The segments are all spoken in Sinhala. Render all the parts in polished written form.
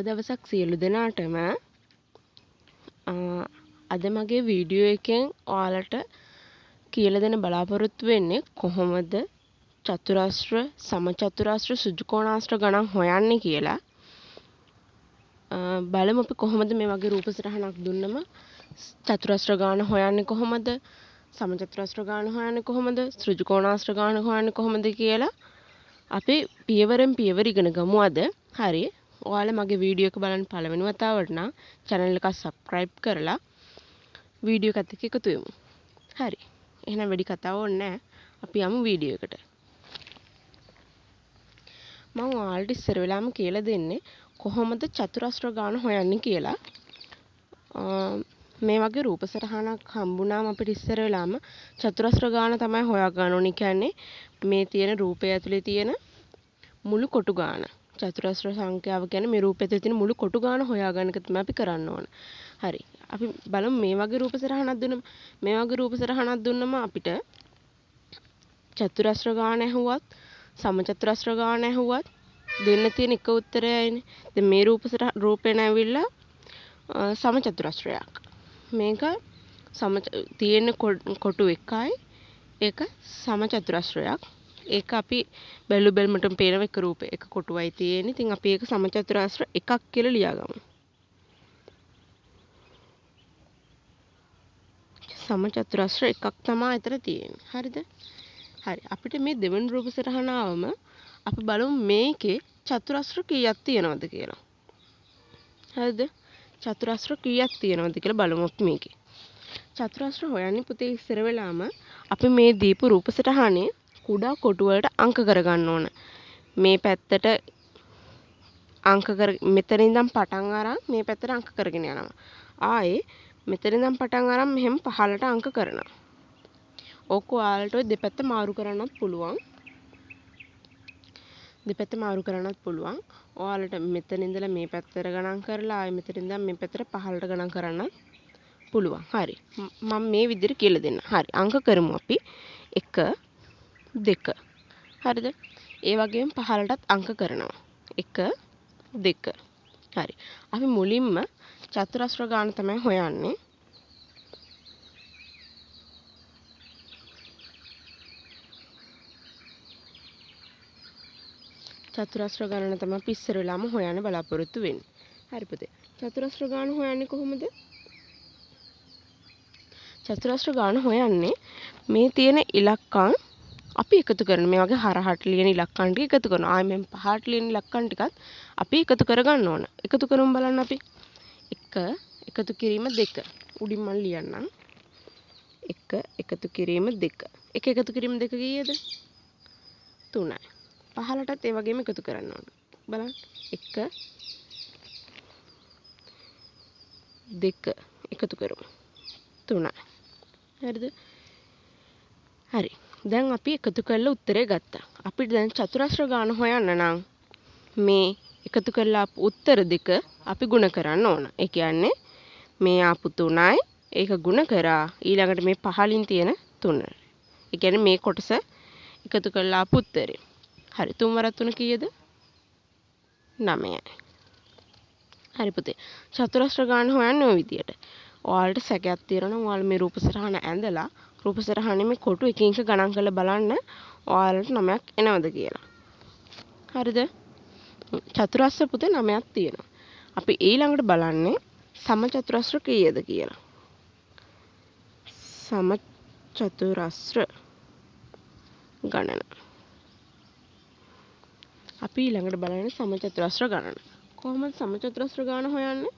දවසක් සියලු දෙනාටම අද මගේ වීඩියෝ එකෙන් ඔයාලට කියලා දෙන්න බලාපොරොත්තු වෙන්නේ කොහොමද චතුරාස්‍ර සමචතුරාස්‍ර සුජුකෝණාස්‍ර ගණන් හොයන්නේ කියලා. බලමු අපි කොහොමද මේ වගේ රූප සටහනක් දුන්නම චතුරාස්‍ර ගාන හොයන්නේ කොහොමද, සමචතුරාස්‍ර ගාන හොයන්නේ කොහොමද, සෘජුකෝණාස්‍ර ගාන හොයන්නේ කොහොමද කියලා අපි පියවරෙන් පියවර ඉගෙන ගමු අද. හරි. ඔයාලා මගේ වීඩියෝ එක බලන්න පළවෙනි වතාවට නම් channel එක subscribe කරලා වීඩියෝ එකත් එක්ක එකතු වෙමු. හරි. එහෙනම් වැඩි කතාව ඕනේ නැහැ. අපි යමු වීඩියෝ එකට. මම ඔයාලට ඉස්සර වෙලාම කියලා දෙන්නේ කොහොමද චතුරාස්‍ර ගාන හොයන්නේ කියලා. මේ වගේ රූප සටහනක් හම්බුනාම අපිට ඉස්සර වෙලාම චතුරාස්‍ර ගාන තමයි හොයා ගන්න ඕනේ. කියන්නේ මේ තියෙන රූපය ඇතුලේ තියෙන මුළු කොටු ගාන. චතුරාස්‍ර සංඛ්‍යාව කියන්නේ මේ රූපය ඇතුලේ තියෙන මුළු කොටු ගාන හොයාගන්න එක තමයි අපි කරන්න ඕන. හරි. අපි බලමු මේ වගේ රූප සටහනක් දුන්නම අපිට චතුරාස්‍ර ගාන ඇහුවත් සමචතුරාස්‍ර ගාන ඇහුවත් දෙන්න තියෙන එක උත්තරයයිනේ. දැන් මේ රූපේ නැවිලා සමචතුරාස්‍රයක්. මේක තියෙන කොටු එකයි. ඒක සමචතුරාස්‍රයක්. ඒක අපි බැලුමටම පේන එක රූපේ එක කොටුවයි තියෙන්නේ. ඉතින් අපි ඒක සමචතුරාස්‍ර එකක් කියලා ලියාගමු. සමචතුරාස්‍ර එකක් තමයි අතර තියෙන්නේ. හරිද? හරි. අපිට මේ දෙවෙනි රූප සටහන ආවම අපි බලමු මේකේ චතුරාස්‍ර කීයක් තියෙනවද කියලා. හරිද? චතුරාස්‍ර කීයක් තියෙනවද කියලා බලමු මේකේ. චතුරාස්‍ර හොයන්නේ පුතේ ඉස්සර වෙලාම අපි මේ දීපු රූප සටහනේ කුඩා කොටු වලට අංක කරගන්න ඕන. මේ පැත්තට මෙතන ඉඳන් පටන් අරන් මේ පැත්තට අංක කරගෙන යනවා. ආයේ මෙතන ඉඳන් පටන් අරන් මෙහෙම පහළට අංක කරනවා. ඕක ඔයාලට ඔය දෙපැත්ත මාරු කරන්නත් පුළුවන්. ඔයාලට මෙතන ඉඳලා මේ පැත්තට ගණන් කරලා ආයේ මෙතන ඉඳන් මේ පැත්තට පහළට ගණන් කරන්නත් පුළුවන්. හරි. මම මේ විදිහට කියලා දෙන්න. හරි. අංක කරමු අපි. 1 2. හරිද? ඒ වගේම පහළටත් අංක කරනවා. 1 2. හරි. අපි මුලින්ම චතුරාස්‍ර ගාන තමයි හොයන්නේ. චතුරාස්‍ර ගණන තමයි අපි ඉස්සර වෙලාම හොයන්න බලාපොරොත්තු වෙන්නේ. හරි පුතේ. චතුරාස්‍ර ගාන හොයන්නේ කොහොමද? චතුරාස්‍ර ගාන හොයන්නේ මේ තියෙන ඉලක්කම් අපි එකතු කරන මේ වගේ හරහට ලියන ඉලක්කම් ටික එකතු කරනවා. ආයෙ මෙන් පහට ලියන ඉලක්කම් ටිකත් අපි එකතු කරගන්න ඕන. එකතු කරමු බලන්න අපි. 1 එකතු කිරීම 2. උඩින් මම ලියන්නම්. 1 එකතු කිරීම 2. 1 එකතු කිරීම 2 කීයද? 3යි. පහලටත් ඒ වගේම එකතු කරන්න ඕන. බලන්න. 1 2 එකතු කරමු. 3යි. හරිද? හරි. දැන් අපි එකතු කරලා උත්තරේ ගත්තා. අපිට දැන් චතුරාස්‍ර ගාන හොයන්න නම් මේ එකතු කරලා ආපු උත්තර දෙක අපි ගුණ කරන්න ඕන. ඒ කියන්නේ මේ ආපු 3යි ඒක ගුණ කරා ඊළඟට මේ පහලින් තියෙන 3. ඒ කියන්නේ මේ කොටස එකතු කරලා ආපු උත්තරේ. හරි. 3 වරක් 3 කීයද? 9යි. හරි පුතේ. චතුරාස්‍ර ගාන හොයන්නේ ওই විදියට. ඔයාලට සැකයක් තියෙනවා නම් ඔයාලා මේ රූප සටහන ඇඳලා රූප සටහනේ මේ කොටු එකින් එක ගණන් කරලා බලන්න ඔයාලට 9ක් එනවද කියලා. හරිද? චතුරාස්‍ර පුතේ 9ක් තියෙනවා. අපි ඊළඟට බලන්නේ සමචතුරාස්‍ර කීයද කියලා. සමචතුරාස්‍ර ගණන. අපි ඊළඟට බලන්නේ සමචතුරාස්‍ර ගණන. කොහොමද සමචතුරාස්‍ර ගාන හොයන්නේ?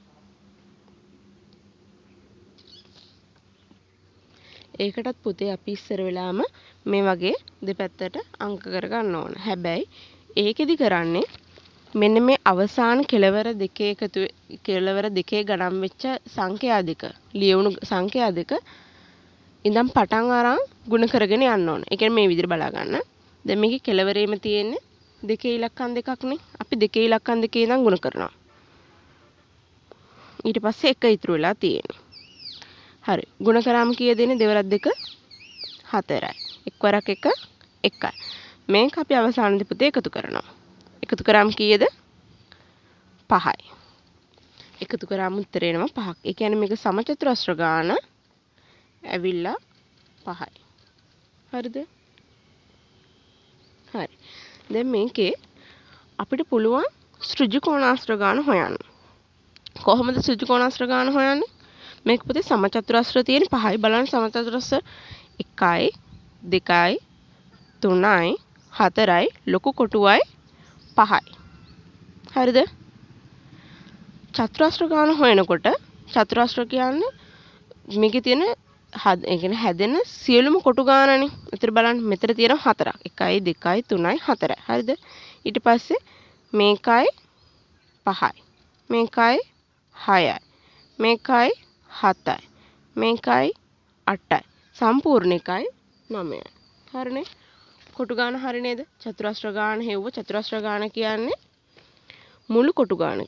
ඒකටත් පුතේ අපි ඉස්සර වෙලාම මේ වගේ දෙපැත්තට අංක කරගන්න ඕන. හැබැයි ඒකෙදි කරන්නේ මෙන්න මේ අවසාන කෙලවර දෙකේ ගණන් වෙච්ච සංඛ්‍යා දෙක ලියවුණු සංඛ්‍යා දෙක ඉඳන් පටන් අරන් ගුණ කරගෙන යන්න ඕන. ඒ කියන්නේ මේ විදිහට බලා ගන්න. දැන් මේකේ කෙලවරේම තියෙන්නේ දෙකේ ඉලක්කම් දෙකක්නේ. අපි දෙකේ ඉලක්කම් දෙකේ ඉඳන් ගුණ කරනවා. ඊට පස්සේ 1 ඉතුරු වෙලා තියෙන්නේ. හරි. ගුණ කරාම කීයද එන්නේ? 2 වරක් 2 4යි. 1 වරක් 1 1යි. මේක අපි අවසානයේදී පුතේ එකතු කරනවා. එකතු කරාම කීයද? 5යි. එකතු කරාම උත්තරේ එනවා 5ක්. ඒ කියන්නේ මේක සමචතුරස්‍ර ගාන ඇවිල්ලා 5යි. හරිද? හරි. දැන් මේකේ අපිට පුළුවන් ඍජු කෝණාශ්‍ර ගාන හොයන්න. කොහොමද ඍජු කෝණාශ්‍ර ගාන හොයන්නේ? මේක පුතේ සමචතුරස්‍ර තියෙන 5යි. බලන්න සමචතුරස්‍ර 1යි 2යි 3යි 4යි ලොකු කොටුවයි 5යි. හරිද? චතුරස්‍ර ගාන හොයනකොට චතුරස්‍ර කියන්නේ මේකේ තියෙන ඒ කියන්නේ හැදෙන සියලුම කොටු ගානනේ. ඒතර බලන්න මෙතන තියෙනවා 4ක්. 1යි 2යි 3යි 4යි. හරිද? ඊට පස්සේ මේකයි 5යි. මේකයි 6යි. මේකයි 7යි. මේකයි 8යි. සම්පූර්ණ එකයි 9යි. හරිනේ? කොටු ගාන හරි නේද? චතුරස්‍ර ගාන හෙව්ව චතුරස්‍ර ගාන කියන්නේ මුළු කොටු ගාන.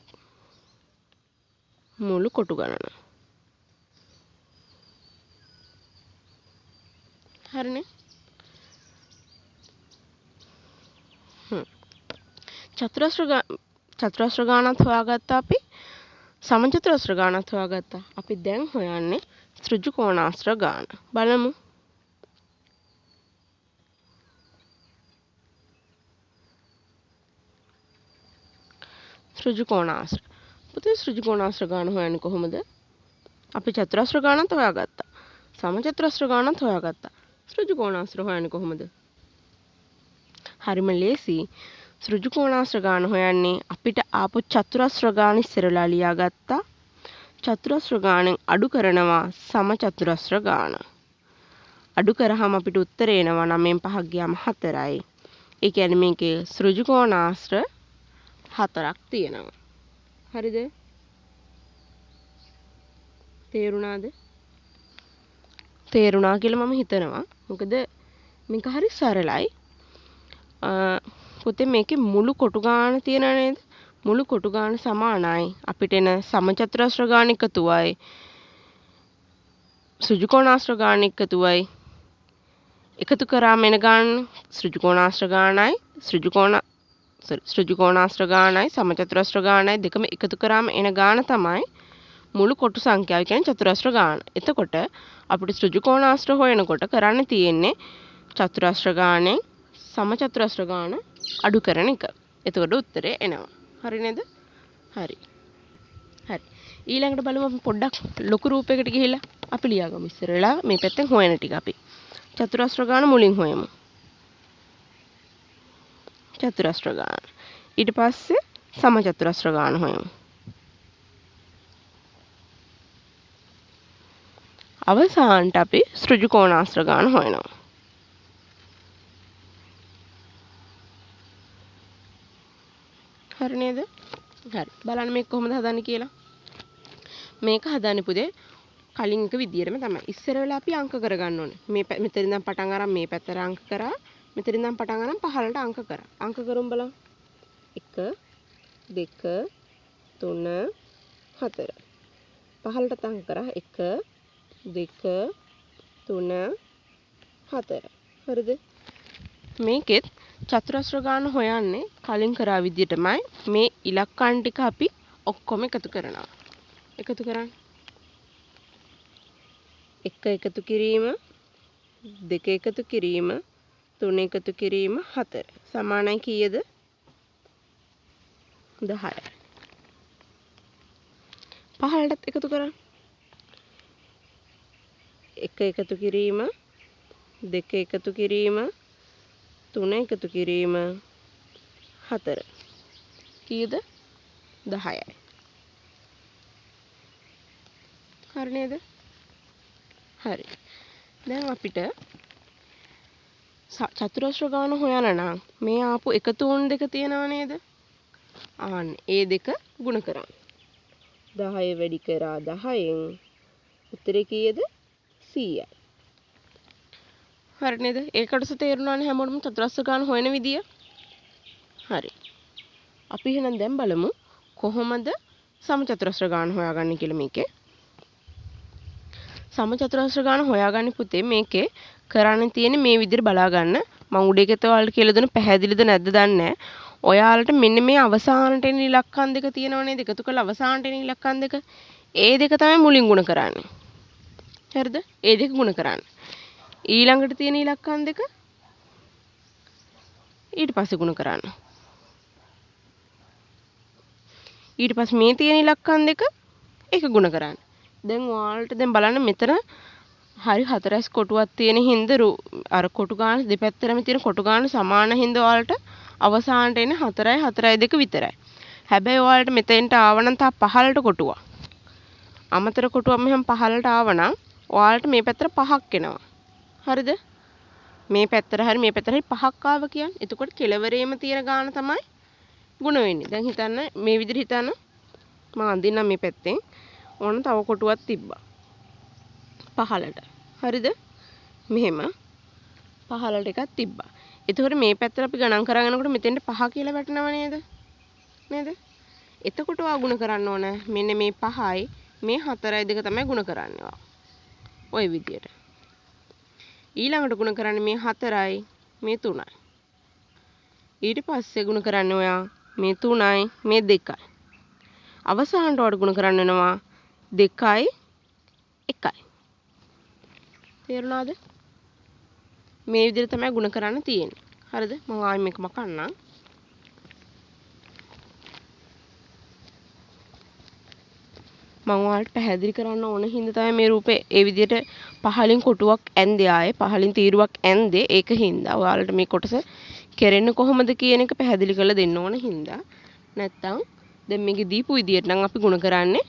මුළු කොටු ගණන. හරිනේ? චතුරස්‍ර ගානත් හොයාගත්තා අපි. සමචතුරස්‍ර ගානත් හොයාගත්තා. අපි දැන් හොයන්නේ ඍජු කෝණාශ්‍ර ගාන. බලමු. ඍජු කෝණාශ්‍ර. පුතේ ඍජු කෝණාශ්‍ර ගාන හොයන්නේ කොහොමද? අපි චතුරස්‍ර ගානත් හොයාගත්තා. සමචතුරස්‍ර ගානත් හොයාගත්තා. ඍජු කෝණාශ්‍ර හොයන්නේ කොහොමද? හරිම ලේසි. ඍජු කෝණාශ්‍ර ගාන හොයන්නේ අපිට ආපු චතුරස්‍ර ගාන ඉස්සරලා ලියාගත්තා. චතුරස්‍ර ගානෙන් අඩු කරනවා සමචතුරස්‍ර ගාන. අඩු කරාම අපිට උත්තරේ එනවා 9න් 5ක් ගියාම 4යි. ඒ කියන්නේ මේකේ ඍජු කෝණාශ්‍ර 4ක් තියෙනවා. හරිද? තේරුණාද? තේරුණා කියලා මම හිතනවා. මොකද මේක හරි සරලයි. පුතේ මේකේ මුළු කොටු ගාන තියෙන නේද? මුළු කොටු ගාන සමානයි. අපිට එන සමචතුරස්‍ර ගාන එකතුවයි. ඍජු කෝණාශ්‍ර ගාන එකතුවයි. එකතු කරාම එන ගාන ඍජු කෝණාශ්‍ර ගානයි ඍජු කෝණාශ්‍ර ගානයි සමචතුරස්‍ර ගානයි දෙකම එකතු කරාම එන ගාන තමයි මුළු කොටු සංඛ්‍යාව කියන්නේ චතුරස්‍ර ගාන. එතකොට අපිට ඍජු කෝණාශ්‍ර හොයනකොට කරන්න තියෙන්නේ චතුරස්‍ර ගානෙන් සමචතුරස්‍ර ගාන අඩු කරන එක. එතකොට උත්තරේ එනවා. හරි නේද? හරි. හරි. ඊළඟට බලමු අපි පොඩ්ඩක් ලොකු රූපයකට ගිහිල්ලා අපි ලියාගමු ඉස්සර වෙලා මේ පැත්තෙන් හොයන ටික අපි. චතුරස්‍ර ගාන මුලින් හොයමු. චතුරස්‍ර ගාන. ඊට පස්සේ සමචතුරස්‍ර ගාන හොයමු. අවසානට අපි ඍජු කෝණාශ්‍ර ගාන හොයනවා. හරි නේද? හරි. බලන්න මේක කොහොමද හදන්නේ කියලා. මේක හදන්නේ පුතේ කලින් එක විදියටම තමයි. ඉස්සර වෙලා අපි අංක කරගන්න ඕනේ. මෙතන ඉඳන් පටන් අරන් මේ පැත්තට අංක කරා. මෙතන ඉඳන් පටන් අරන් පහළට අංක කරා. අංක කරමු බලන්න. 1 2 3 4. පහළට අංක කරා 1 2 3 4. හරිද? මේකෙත් චතුරස්‍ර ගාන හොයන්නේ කලින් කරා විදියටමයි. මේ ඉලක්කම් ටික අපි ඔක්කොම එකතු කරනවා. එකතු කරන්න. 1 එකතු කිරීම 2 එකතු කිරීම 3 එකතු කිරීම 4 සමානයි කීයද? 10යි. පහළටත් එකතු කරන්න. 1 එකතු කිරීම 2 එකතු කිරීම 3 එකතු කිරීම 4 කීයද? 10යි. හරි නේද? හරි. දැන් අපිට චතුරස්‍ර ගාන හොයන්න නම් මේ ආපු එකතුන් දෙක තියෙනව නේද? ඒ දෙක ගුණ කරන්න. 10 වැඩි කරා 10න් උත්තරේ කීයද? 100යි. හරි නේද? ඒ කොටස තේරුණානේ හැමෝටම චතුරස්‍ර ගාන හොයන විදිය. හරි. අපි එහෙනම් දැන් බලමු කොහොමද සමචතුරස්‍ර ගාන හොයාගන්නේ කියලා මේකේ. සමචතුරස්‍ර ගාන හොයාගන්න පුතේ මේකේ කරන්න තියෙන්නේ මේ විදිහට බලා ගන්න. මම උඩ එකේ ඔයාලට කියලා දුන්න පැහැදිලිද නැද්ද දන්නේ නැහැ. ඔයාලට මෙන්න මේ අවසානට එන ඉලක්කම් දෙක තියෙනව නේද? එකතු කරලා අවසානට එන ඉලක්කම් දෙක. ඒ දෙක තමයි මුලින් ගුණ කරන්නේ. හරිද? ඒ දෙක ගුණ කරන්න. ඊළඟට තියෙන ඉලක්කම් දෙක ඊට පස්සේ ගුණ කරන්න. ඊට පස්සේ මේ තියෙන ඉලක්කම් දෙක ඒක ගුණ කරන්න. දැන් ඔයාලට දැන් බලන්න මෙතන හරි හතරස් කොටුවක් තියෙන හින්දා අර කොටු ගාන දෙපැත්තටම තියෙන කොටු ගාන සමාන හින්දා ඔයාලට අවසානට එන්නේ 4යි 4යි 2 විතරයි. හැබැයි ඔයාලට මෙතෙන්ට ආවනම් තා පහළට කොටුවක්. අමතර කොටුවක් මෙහෙම පහළට ආවනම් ඔයාලට මේ පැත්තට 5ක් එනවා. හරිද? මේ පැත්තට හරි මේ පැත්තට හරි 5ක් ආව කියන්නේ. එතකොට කෙලවරේම තියෙන ගාන තමයි ගුණ වෙන්නේ. දැන් හිතන්න මේ විදිහට හිතන්න. මම අඳින්නම් මේ පැත්තෙන්. ඕන තව කොටුවක් තිබ්බා. පහළට. හරිද? මෙහෙම පහළට එකක් තිබ්බා. එතකොට මේ පැත්තට අපි ගණන් කරගෙන යනකොට මෙතෙන්ට 5 කියලා වැටෙනව නේද? නේද? එතකොට ඔයා ගුණ කරන්න ඕන මෙන්න මේ 5යි මේ 4යි දෙක තමයි ගුණ කරන්නේ. ඔය විදියට. ඊළඟට ගුණ කරන්නේ මේ 4යි මේ 3යි. ඊට පස්සේ ගුණ කරන්නේ ඔයා මේ 3යි මේ 2යි. අවසානට ඔයාට ගුණ කරන්න වෙනවා 2යි 1යි. තේරුණාද? මේ විදිහට තමයි ගුණ කරන්න තියෙන්නේ. හරිද? මම ආයෙ මේක මකන්නම්. මම ඔයාලට පැහැදිලි කරන්න ඕන හින්දා තමයි මේ රූපේ ඒ විදිහට පහලින් කොටුවක් ඇන්දේ ආයේ පහලින් තීරුවක් ඇන්දේ ඒක හින්දා ඔයාලට මේ කොටස කෙරෙන්නේ කොහොමද කියන එක පැහැදිලි කරලා දෙන්න ඕන හින්දා. නැත්තම් දැන් මේකේ දීපු විදියට නම් අපි ගුණ කරන්නේ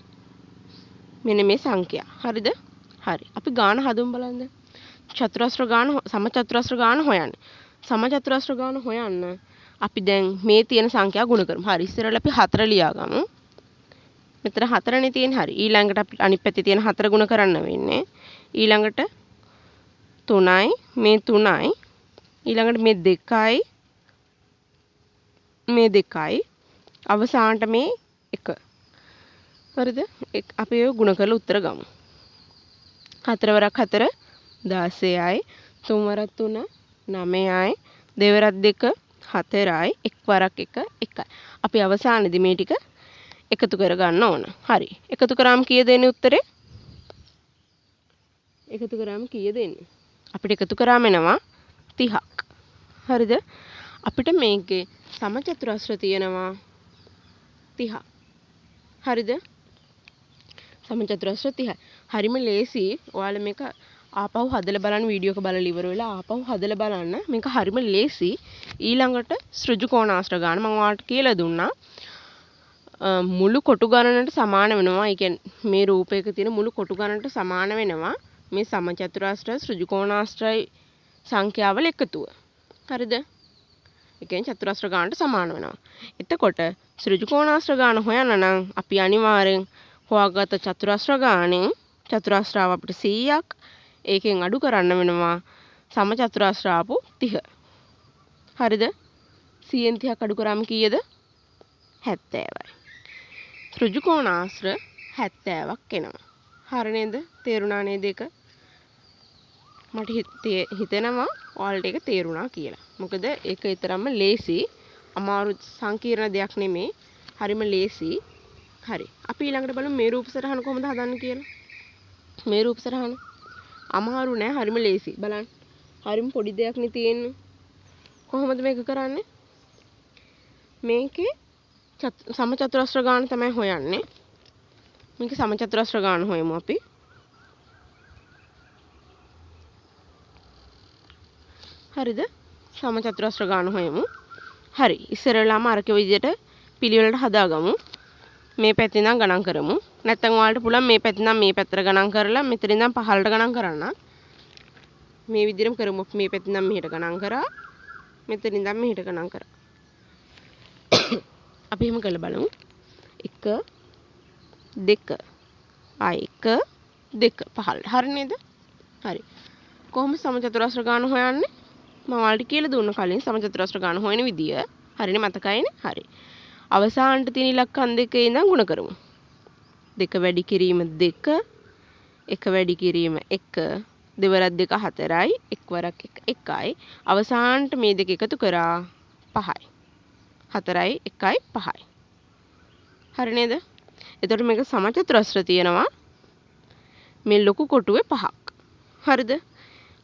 මෙන්න මේ සංඛ්‍යා. හරිද? හරි. අපි ගාන හදමු බලන්න. චතුරස්‍ර ගාන සමචතුරස්‍ර ගාන හොයන්න. සමචතුරස්‍ර ගාන හොයන්න අපි දැන් මේ තියෙන සංඛ්‍යා ගුණ කරමු. හරි. ඉස්සරහට අපි 4 ලියාගමු. මෙතන 4නේ තියෙන්නේ. හරි. ඊළඟට අපි අනිත් පැත්තේ තියෙන 4 ගුණ කරන්න වෙන්නේ. ඊළඟට 3යි මේ 3යි ඊළඟට මේ 2යි මේ 2යි අවසානට මේ 1. හරිද? අපි ඒක ගුණ කරලා උත්තර ගමු. 4 වරක් 4 16යි 3 වරක් 3 9යි 2 වරක් 2 4යි 1 වරක් 1 1යි. අපි අවසානයේදී මේ ටික එකතු කර ගන්න ඕන. හරි. එකතු කරාම කීයද එන්නේ උත්තරේ? එකතු කරාම කීයද එන්නේ? අපිට එකතු කරාම එනවා 30ක්. හරිද? අපිට මේකේ සමචතුරස්‍ර තියෙනවා 30ක්. හරිද? සමචතුරස්‍ර 30යි. හරිම ලේසි. ඔයාලා මේක ආපහු හදලා බලන්න වීඩියෝ එක බලලා ඉවර වෙලා ආපහු හදලා බලන්න. මේක හරිම ලේසි. ඊළඟට ඍජු කෝණාශ්‍ර ගාන මම ඔයාලට කියලා දුන්නා. මුළු කොටු ගණනට සමාන වෙනවා. ඒ කියන්නේ මේ රූපයක තියෙන මුළු කොටු ගණනට සමාන වෙනවා මේ සමචතුරාශ්‍රය ඍජු කෝණාශ්‍රය සංඛ්‍යාවල එකතුව. හරිද? ඒ කියන්නේ චතුරාශ්‍ර ගානට සමාන වෙනවා. එතකොට ඍජු කෝණාශ්‍ර ගාන හොයන්න නම් අපි අනිවාර්යෙන් හොයාගත්ත චතුරාශ්‍ර ගානෙන් චතුරාශ්‍රාව අපිට 100ක් ඒකෙන් අඩු කරන්න වෙනවා සමචතුරාශ්‍ර ආපු 30. හරිද? 100න් 30ක් අඩු කරාම කීයද? 70යි. ඍජු කෝණාශ්‍ර 70ක් එනවා. හරි නේද? තේරුණා නේද ඒක? මට හිතෙනවා ඔයාලට ඒක තේරුණා කියලා. මොකද ඒක ඊතරම්ම ලේසි, අමාරු සංකීර්ණ දෙයක් නෙමෙයි. හරිම ලේසි. හරි. අපි ඊළඟට බලමු මේ රූප සටහන කොහොමද හදන්නේ කියලා. මේ රූප සටහන අමාරු නෑ, හරිම ලේසි. බලන්න. හරිම පොඩි දෙයක් නේ තියෙන්නේ. කොහොමද මේක කරන්නේ? මේකේ සමචතුරස්‍ර ගාන තමයි හොයන්නේ. මේක සමචතුරස්‍ර ගාන හොයමු අපි. හරිද? සමචතුරස්‍ර ගාන හොයමු. හරි. ඉස්සරලාම අරක විදියට පිළිවෙලට හදාගමු. මේ පැත්තෙන් ඉඳන් ගණන් කරමු. නැත්නම් ඔයාලට පුළුවන් මේ පැත්තෙන් ඉඳන් මේ පැත්තට ගණන් කරලා මෙතන ඉඳන් පහළට ගණන් කරන්න. මේ විදිහටම කරමු. මේ පැත්තෙන් ඉඳන් මෙහෙට ගණන් කරා. මෙතන ඉඳන් මෙහෙට ගණන් කරා. අපි එහෙම කරලා බලමු. 1 2 ආයි 1 2 පහළට. හරි නේද? හරි. කොහොමද සමචතුරස්‍ර ගාන හොයන්නේ? මම ඔයාලට කියලා දුන්න කලින් සමචතුරස්‍ර ගාන හොයන විදිය. හරිනේ, මතකයිනේ? හරි. අවසානට තියෙන ඉලක්කම් දෙකේ ඉඳන් ගුණ කරමු. 2 වැඩි කිරීම 2 1 වැඩි කිරීම 1 දෙවරක් 2 4යි 1 වරක් 1 1යි. අවසානට මේ දෙක එකතු කරා 5යි. 4යි 1යි 5යි. හරි නේද? එතකොට මේක සමචතුරස්‍ර තියෙනවා මේ ලොකු කොටුවේ 5ක්. හරිද?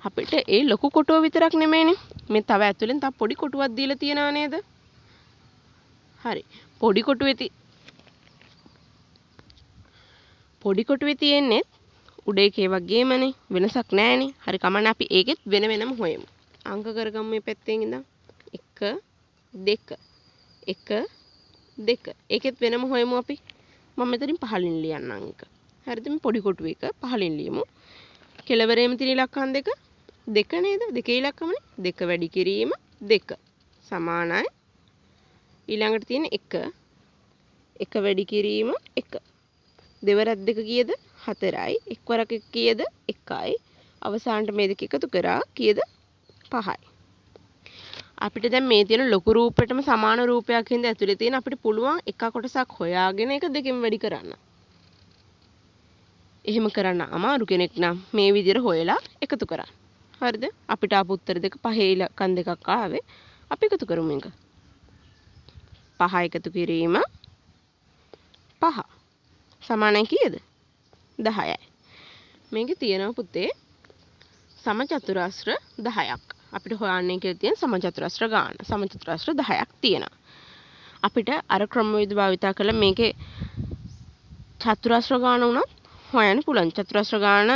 අපිට ඒ ලොකු කොටුව විතරක් නෙමෙයිනේ. මේ තව ඇතුලෙන් තව පොඩි කොටුවක් දීලා තියනවා නේද? හරි. පොඩි කොටුවේ තියෙන්නේ උඩ එකේ වගේමනේ වෙනසක් නැහැනේ. හරි කමන්න අපි ඒකෙත් වෙන වෙනම හොයමු. අංක කරගමු මේ පැත්තෙන් ඉඳන් 1 2 1 2 ඒකෙත් වෙනම හොයමු අපි. මම මෙතනින් පහලින් ලියන්නම් එක. හරිද? මේ පොඩි කොටුව එක පහලින් ලියමු. කෙලවරේම තියෙන ඉලක්කම් දෙක 2 නේද? දෙකේ ඉලක්කමනේ. 2 වැඩි කිරීම 2 සමානයි ඊළඟට තියෙන 1 1 වැඩි කිරීම 1 දෙවරක් 2 කීයද? 4යි. එක් වරක් 1 කීයද? 1යි. අවසානට මේ දෙක එකතු කරා කීයද? 5යි. අපිට දැන් මේ තියෙන ලොකු රූපෙටම සමාන රූපයක් හින්දා ඇතුලේ තියෙන අපිට පුළුවන් එක කොටසක් හොයාගෙන ඒක දෙකෙන් වැඩි කරන්න. එහෙම කරන්න අමාරු කෙනෙක් නම් මේ විදිහට හොයලා එකතු කරන්න. හරිද? අපිට ආපු උත්තර දෙක පහේ ඉලක්කම් දෙකක් ආවේ. අපි එකතු කරමු මේක. 5 එකතු කිරීම 5 සමානයි කීයද? 10යි. මේකේ තියෙනවා පුතේ සමචතුරස්‍ර 10ක්. අපිට හොයන්නේ කියලා තියෙන සමචතුරස්‍ර ගාන. සමචතුරස්‍ර 10ක් තියෙනවා. අපිට අර ක්‍රමවේද භාවිතා කරලා මේකේ චතුරස්‍ර ගාන උනත් හොයන්න පුළුවන්. චතුරස්‍ර ගාන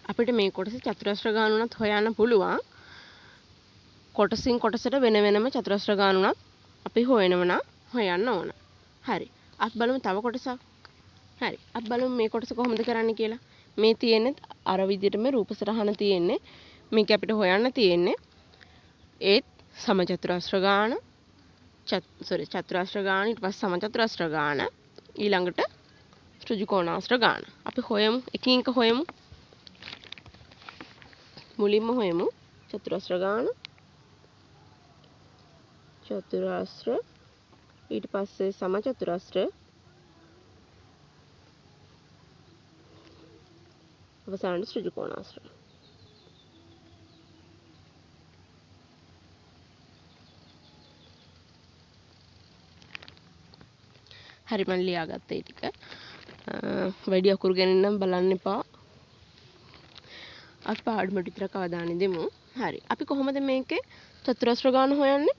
අපිට මේ කොටසේ චතුරස්‍ර ගාන උනත් හොයන්න පුළුවන්. කොටසින් කොටසට වෙන වෙනම චතුරස්‍ර ගාන උනත් අපි හොයනවනම් හොයන්න ඕන. හරි. අපි බලමු තව කොටසක්. හරි. අපි බලමු මේ කොටස කොහොමද කරන්න කියලා. මේ තියෙන්නේ අර විදිහටම රූප සටහන තියෙන්නේ. මේක අපිට හොයන්න තියෙන්නේ ඒත් සමචතුරස්‍ර ගාන චතුරස්‍ර ගාන ඊට පස්සේ සමචතුරස්‍ර ගාන ඊළඟට ත්‍රිකෝණාස්‍ර ගාන. අපි හොයමු එකින් එක හොයමු. මුලින්ම හොයමු චතුරස්‍ර ගාන චතුරස්‍ර ඊට පස්සේ සමචතුරස්‍ර අවසානයේ ත්‍රිකෝණාස්‍ර. හරි මම ලියාගත්ත ඒ ටික. වැඩි අකුරු ගණන් නම් බලන්න එපා. අපි පාඩමට විතරක් අවධානය දෙමු. හරි. අපි කොහොමද මේකේ චතුරස්‍ර ගාන හොයන්නේ?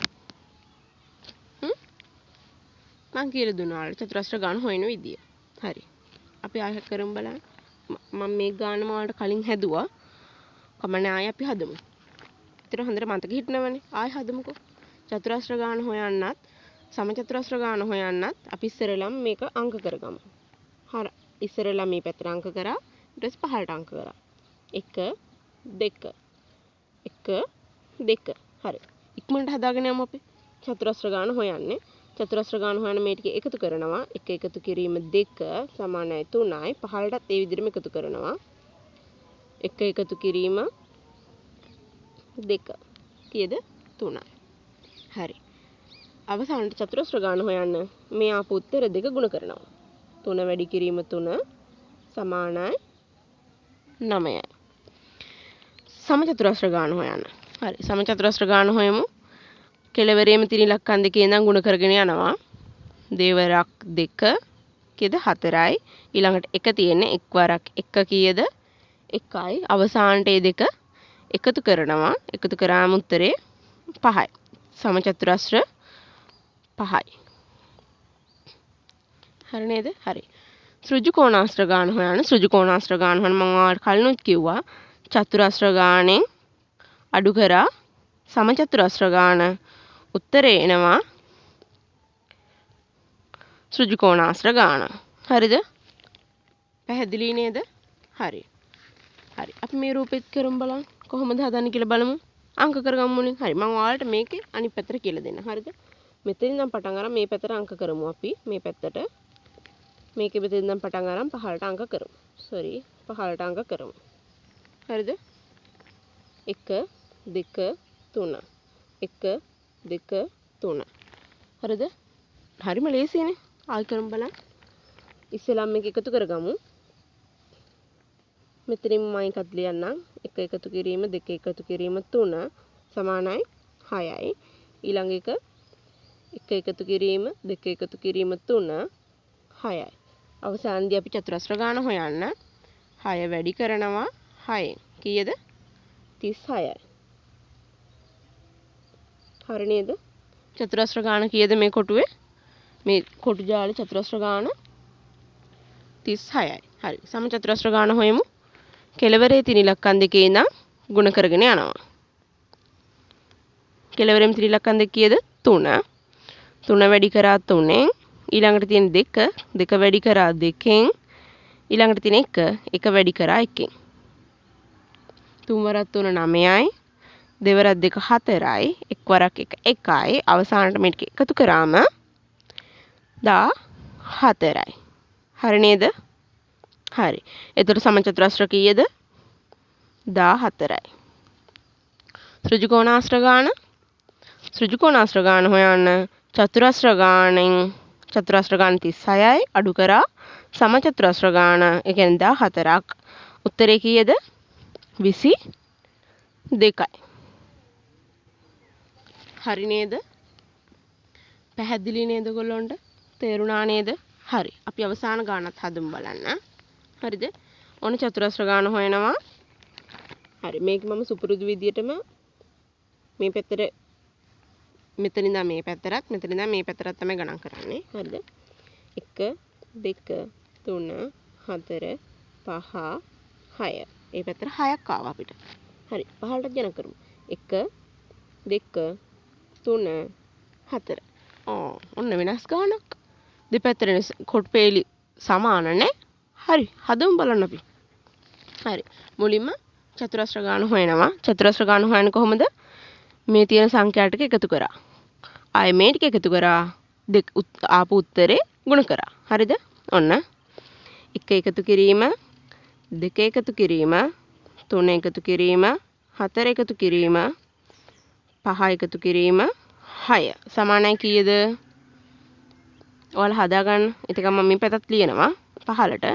මම කියලා දුන්නා චතුරස්‍ර ගාන හොයන විදිය. හරි. අපි ආයෙ කරමු බලන්න. මම මේ ගාන වලට කලින් හැදුවා. කමන්නේ ආයෙ අපි හදමු. ඒතර හොඳට මතක හිටිනවනේ. ආයෙ හදමුකෝ. චතුරස්‍ර ගාන හොයන්නත් සමචතුරස්‍ර ගාන හොයන්නත් අපි ඉස්සරලම මේක අංක කරගමු. හරි. ඉස්සරලා මේ පැත්තට අංක කරා. ඊට පස්සේ පහළට අංක කරා. 1 2 1 2 හරි. ඉක්මනට හදාගෙන යමු අපි. චතුරස්‍ර ගාන හොයන්නේ. චතුරස්‍ර ගාන හොයන මේ ටික එකතු කරනවා. 1 එකතු කිරීම 2 සමානයි 3යි. පහළටත් ඒ විදිහටම එකතු කරනවා. 1 එකතු කිරීම 2 කීයද? 3යි. හරි. අවසානට චතුරස්‍ර ගාන හොයන්න මේ ආපු උත්තර දෙක ගුණ කරනවා. 3 වැඩි කිරීම 3 සමානයි 9යි. සමචතුරස්‍ර ගාන හොයන්න. හරි. සමචතුරස්‍ර ගාන හොයමු. කෙලවරේම තියෙන ඉලක්කම් දෙකේ ඉඳන් ගුණ කරගෙන යනවා. දෙවරක් 2 කීයද? 4යි. ඊළඟට 1 තියෙන්නේ එක් වරක් 1 කීයද? 1යි. අවසානට මේ දෙක එකතු කරනවා. එකතු කරාම උත්තරේ 5යි. සමචතුරස්‍ර 5යි. හරි නේද? හරි. ත්‍රිකෝණාස්‍ර ගාන හොයන්න. ත්‍රිකෝණාස්‍ර ගාන හොයන්න මම ඔයාලට කලිනුත් කිව්වා. චතුරස්‍ර ගානෙන් අඩු කරා සමචතුරස්‍ර ගාන උත්තරේ එනවා ත්‍රිකෝණාස්‍ර ගාන. හරිද? පැහැදිලි නේද? හරි. හරි. අපි මේ රූපෙත් කරමු බලන්න. කොහොමද හදන්නේ කියලා බලමු. අංක කරගමු මුලින්. හරි. මම ඔයාලට මේකේ අනිත් පැත්තට කියලා දෙන්න. හරිද? මෙතනින් නම් පටන් අරන් මේ පැත්තට අංක කරමු අපි. මේ පැත්තට. මේකේ මෙතනින් නම් පටන් අරන් පහළට අංක කරමු. සෝරි. පහළට අංක කරමු. හරිද? 1 2 3 1 2 3 හරිද? හරිම ලේසියනේ. ආයෙ කරමු බලන්න. ඉස්සෙල්ලාම මේක එකතු කරගමු. මෙතනින් මම එකක් ලියන්නම්. 1 එකතු කිරීම 2 එකතු කිරීම 3 සමානයි 6යි. ඊළඟ එක 1 එකතු කිරීම 2 එකතු කිරීම 3 6යි. අවසානයේදී අපි චතුරස්‍ර ගාන හොයන්න 6 වැඩි කරනවා 6න්. කීයද? 36යි. හරි නේද? චතුරස්‍ර ගාන කීයද මේ කොටුවේ? මේ කොටු ජාලේ චතුරස්‍ර ගාන 36යි. හරි. සම චතුරස්‍ර ගාන හොයමු. කෙළවරේ තියෙන ඉලක්කම් දෙකේ ඉඳන් ගුණ කරගෙන යනවා. කෙළවරෙම තියෙන ඉලක්කම් දෙක කීයද? 3. 3 වැඩි කරා 3න්. ඊළඟට තියෙන 2. 2 වැඩි කරා 2න්. ඊළඟට තියෙන 1. 1 වැඩි කරා 1න්. 3 වරක් 3 9යි. 2 වරක් 2 4යි. 1 වරක් 1 1යි. අවසානට මේක එකතු කරාම 14යි. හරි නේද? හරි. එතකොට සමචතුරස්‍ර කීයද? 14යි. ඍජුකෝණාශ්‍ර ගාන ඍජුකෝණාශ්‍ර ගාන හොයන්න චතුරස්‍ර ගානෙන් චතුරස්‍ර ගාන 36යි අඩු කරා සමචතුරස්‍ර ගාන ඒ කියන්නේ 14ක්. උත්තරේ කීයද? 22යි. හරි නේද? පැහැදිලි නේද ඔයගොල්ලන්ට? තේරුණා නේද? හරි. අපි අවසාන ගානත් හදමු බලන්න. හරිද? ඔන්න චතුරස්‍ර ගාන හොයනවා. හරි. මේක මම සුපුරුදු විදියටම මේ පැත්තට මෙතන ඉඳන් මේ පැත්තට මෙතන ඉඳන් මේ පැත්තට තමයි ගණන් කරන්නේ. හරිද? 1 2 3 4 5 6. මේ පැත්තට 6ක් ආවා අපිට. හරි. 15ට ගණන් කරමු. 1 2 3 4. ඔන්න වෙනස් ගානක්. දෙපැත්තට කොටු පේලි සමාන නේ? හරි. හදමු බලන්න අපි. හරි. මුලින්ම චතුරස්‍ර ගාන හොයනවා. චතුරස්‍ර ගාන හොයන්නේ කොහොමද? මේ තියෙන සංඛ්‍යා ටික එකතු කරා. ආයේ මේ ටික එකතු කරා. ආපු උත්තරේ ගුණ කරා. හරිද? ඔන්න 1 එකතු කිරීම 2 එකතු කිරීම 3 එකතු කිරීම 4 එකතු කිරීම 5 එකතු කිරීම 6 සමානයි කීයද? ඔයාලා හදාගන්න. ඉතින් මම මේ පැත්තත් ලියනවා 15ට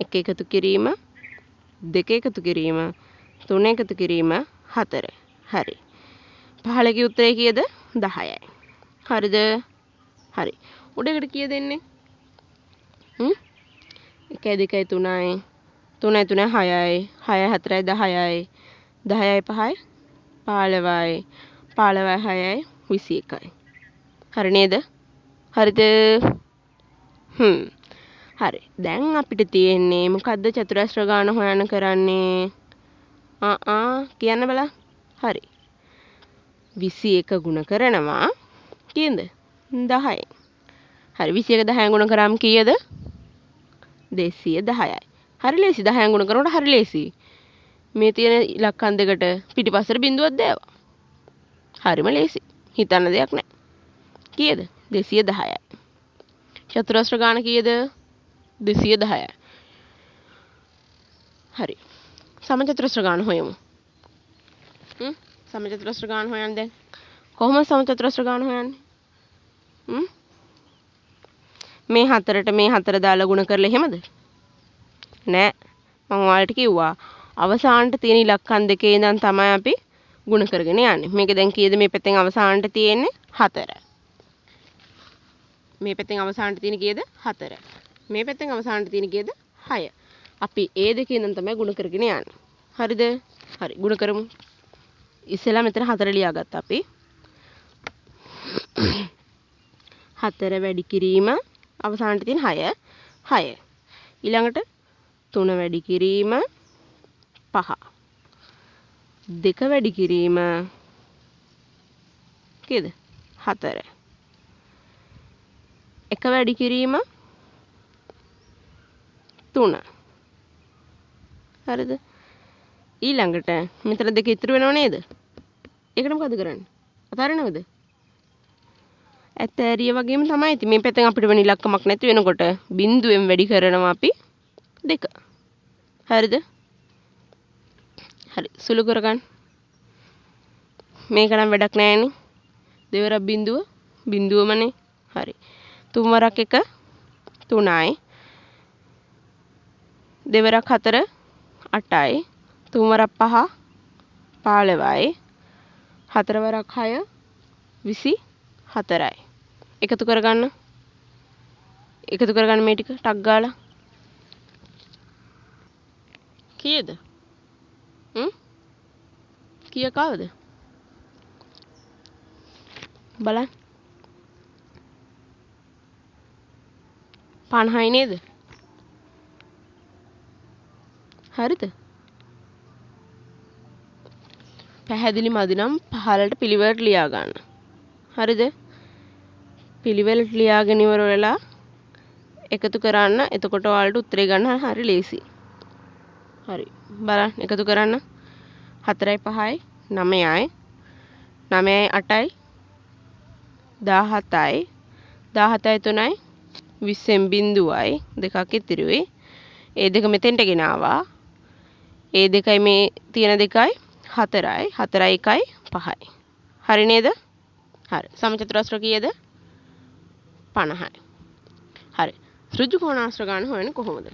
1 එකතු කිරීම 2 එකතු කිරීම 3 එකතු කිරීම 4. හරි. 15 ගේ උත්තරේ කීයද? 10යි. හරිද? හරි. උඩකට කීයද එන්නේ? 1 2 3යි 3 3 6යි 6 4යි 10යි 10යි 5යි 15යි 15යි 6යි 21යි. හරි නේද? හරිද? හරි. දැන් අපිට තියෙන්නේ මොකද්ද චතුරස්‍ර ගාන හොයන්න කරන්නේ? කියන්න බලන්න. හරි. 21 ගුණ කරනවා කීයද? 10යි. හරි 21 10න් ගුණ කරාම කීයද? 210යි. හරි ලේසි 10න් ගුණ කරනකොට හරි ලේසි. මේ තියෙන ඉලක්කම් දෙකට පිටිපස්සට බිඳුවක් දාවා. හරිම ලේසි. හිතන්න දෙයක් නැහැ. කීයද? 210යි. චතුරස්‍ර ගාන කීයද? 210යි. හරි. සමචතුරස්‍ර ගාන හොයමු. සමචතුරස්‍ර ගාන හොයන්න දැන්. කොහොමද සමචතුරස්‍ර ගාන හොයන්නේ? මේ හතරට මේ හතර දාලා ගුණ කරලා එහෙමද? නෑ. මම ඔයාලට කිව්වා අවසානට තියෙන ඉලක්කම් දෙකේ ඉඳන් තමයි අපි ගුණ කරගෙන යන්නේ. මේක දැන් කීයද මේ පැත්තෙන් අවසානට තියෙන්නේ? 4. මේ පැත්තෙන් අවසානට තියෙන කීයද? 4. මේ පැත්තෙන් අවසානට තියෙන කීයද? 6. අපි ඒ දෙකේ ඉඳන් තමයි ගුණ කරගෙන යන්නේ. හරිද? හරි. ගුණ කරමු. ඉස්සෙල්ලා මෙතන 4 ලියාගත්තා අපි. 4 වැඩි කිරීම අවසානට තියෙන 6. 6. ඊළඟට 3 වැඩි කිරීම 5. 2 වැඩි කිරීම කීයද? 4. 1 වැඩි කිරීම 3. හරිද? ඊළඟට මෙතන 2 ඉතුරු වෙනව නේද? ඒකට මොකද කරන්නේ? අතාරිනවද? ඇතෑරිය වගේම තමයි. ඉතින් මේ පැත්තෙන් අපිට වෙන ඉලක්කමක් නැති වෙනකොට බිඳුවෙන් වැඩි කරනවා අපි 2. හරිද? හරි. සුළු කරගන්න. මේක නම් වැඩක් නෑනේ. දෙවරක් බිඳුව බිඳුවමනේ. හරි. 3 වරක් 1 3යි. දෙවරක් 4 8යි. 3 වරක් 5 15යි. 4 වරක් 6 24යි. එකතු කරගන්න. එකතු කරගන්න මේ ටික ටක් ගාලා. කීයද? කීයක් ආවද? බලන්න. 50යි නේද? හරිද? පැහැදිලි මදි නම් පහළට පිළිවෙලට ලියා ගන්න. හරිද? පිළිවෙලට ලියාගෙන ඉවර වෙලා එකතු කරන්න. එතකොට ඔයාලට උත්තරේ ගන්න හරි ලේසි. හරි. බලන්න එකතු කරන්න. 4යි 5යි 9යි 9යි 8යි 17යි 17යි 3යි 20න් බිඳුවයි දෙකක් ඉතිරිුයි. ඒ දෙක මෙතෙන්ට ගෙනාවා. ඒ දෙකයි මේ තියෙන දෙකයි 4යි 4යි 1යි 5යි. හරි නේද? හරි. සමචතුරාස්‍ර කීයද? 50යි. හරි. ඍජු කෝණාස්‍ර ගාන හොයන්නේ කොහොමද?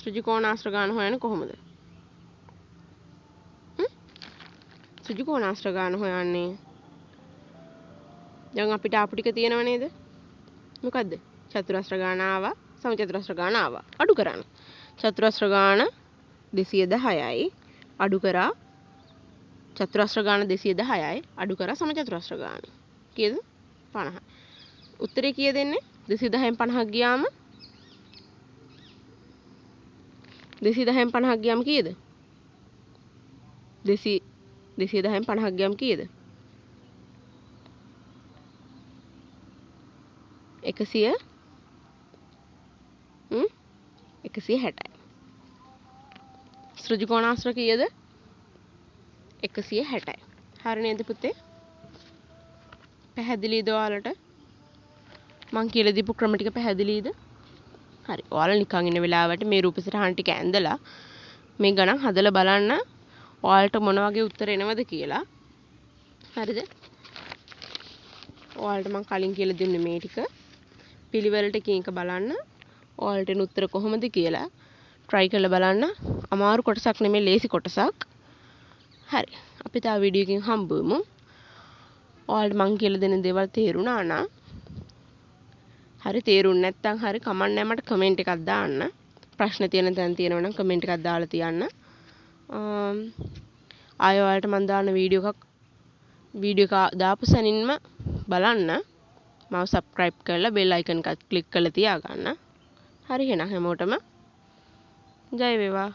ඍජු කෝණාස්‍ර ගාන හොයන්නේ කොහොමද? ඍජු කෝණාස්‍ර ගාන හොයන්නේ දැන් අපිට ආපු ටික තියෙනව නේද? මොකද්ද? චතුරස්‍ර ගාන ආවා, සමචතුරස්‍ර ගාන ආවා. අඩු කරන්න. චතුරස්‍ර ගාන 210යි. අඩු කරා චතුරස්‍ර ගාන 210යි. අඩු කරා සමචතුරස්‍ර ගාන. කීයද? 50. උත්තරේ කීයද එන්නේ? 210න් 50ක් ගියාම 210න් 50ක් ගියාම කීයද? 210න් 50ක් ගියාම කීයද? 160යි. ඍජු කෝණාස්‍ර කීයද? 160යි. හරි නේද පුතේ? පැහැදිලිද ඔයාලට? මං කියලා දීපු ක්‍රම ටික පැහැදිලිද? හරි. ඔයාලා නිකන් ඉන්න වෙලාවට මේ රූප සටහන් ටික ඇඳලා මේ ගණන් හදලා බලන්න ඔයාලට මොන වගේ උත්තර එනවද කියලා. හරිද? ඔයාලට මං කලින් කියලා දුන්නේ මේ ටික. පිළිවෙලට එකින් එක බලන්න. ඔයාලට එන උත්තර කොහොමද කියලා try කරලා බලන්න. අමාරු කොටසක් නෙමෙයි ලේසි කොටසක්. හරි. අපි තව වීඩියෝ එකකින් හම්බෙමු. ඔයාලට මං කියලා දෙන දේවල් තේරුණා නම් හරි තේරුන්නේ නැත්නම් හරි කමක් නැහැ මට කමෙන්ට් එකක් දාන්න. ප්‍රශ්න තියෙන තැන තියෙනවා නම් කමෙන්ට් එකක් දාලා තියන්න. ආයෙ ඔයාලට මං දාන වීඩියෝ එක දාපු සැනින්ම බලන්න. මාව subscribe කරලා bell icon එකත් click කරලා තියාගන්න. හරි එහෙනම් හැමෝටම ජය වේවා.